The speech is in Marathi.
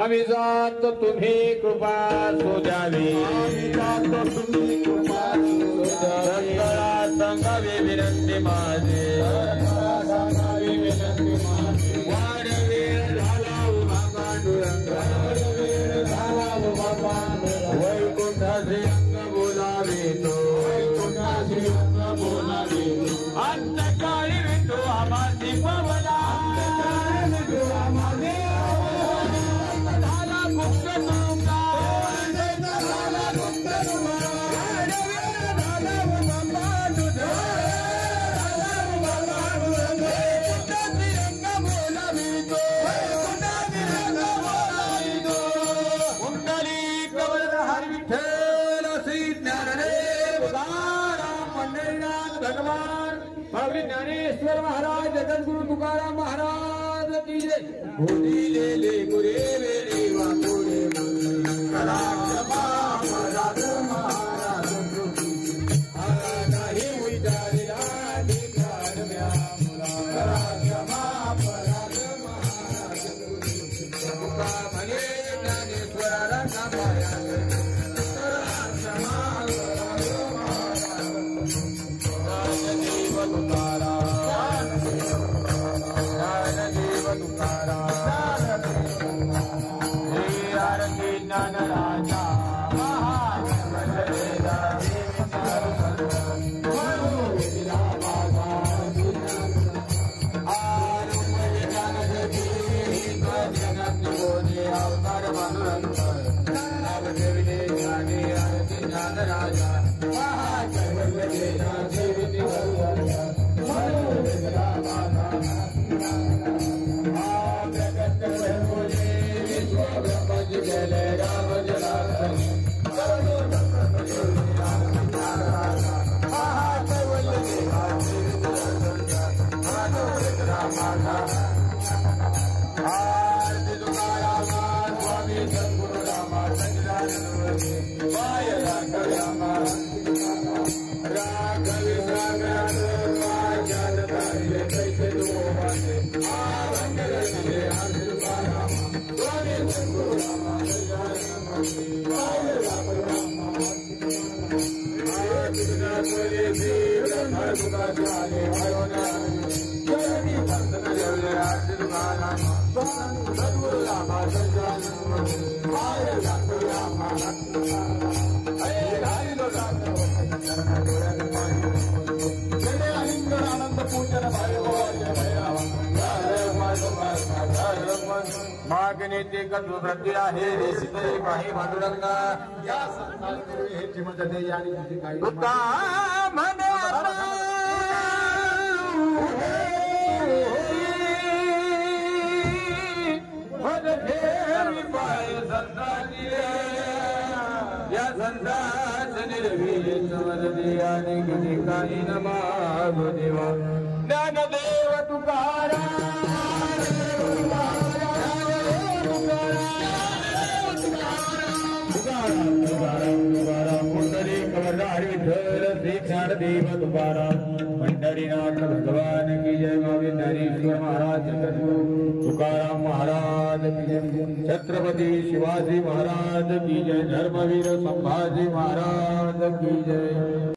आम्ही जातो तुम्ही कृपा सोजावी संगावी विनंती माझे वारवीर झाला उभा पांडुरंग वैकुंठाचे अंग बोलावितो अंतकाळी विठू आम्हाची पवना ज्ञानेश्वर महाराज जगद्गुरु तुकाराम महाराज की जय। गोदी ले ले गुरे मेरे वाकोडे मंगला क्षमा महाराज महाराज नाही उजारी राधी कार म्या मुला क्षमा महाराज महाराज तुका म्हणे ज्ञानेश्वराला नामाया मागणीचे कटू वृत्ती आहे रेसिते काही पांडुरंगा या संसार हे चिमटते आणि तुझी काही तुका म्हणे या संसार निर्वीर आणि किती काही न मागो देवा ज्ञानदेव तुकाराम देव तुकाराम पंढरीनाथ भगवान की जय। गोविंदेश्वर महाराज तुकाराम महाराज की जय। छत्रपति शिवाजी महाराज की जय। धर्मवीर संभाजी महाराज की जय।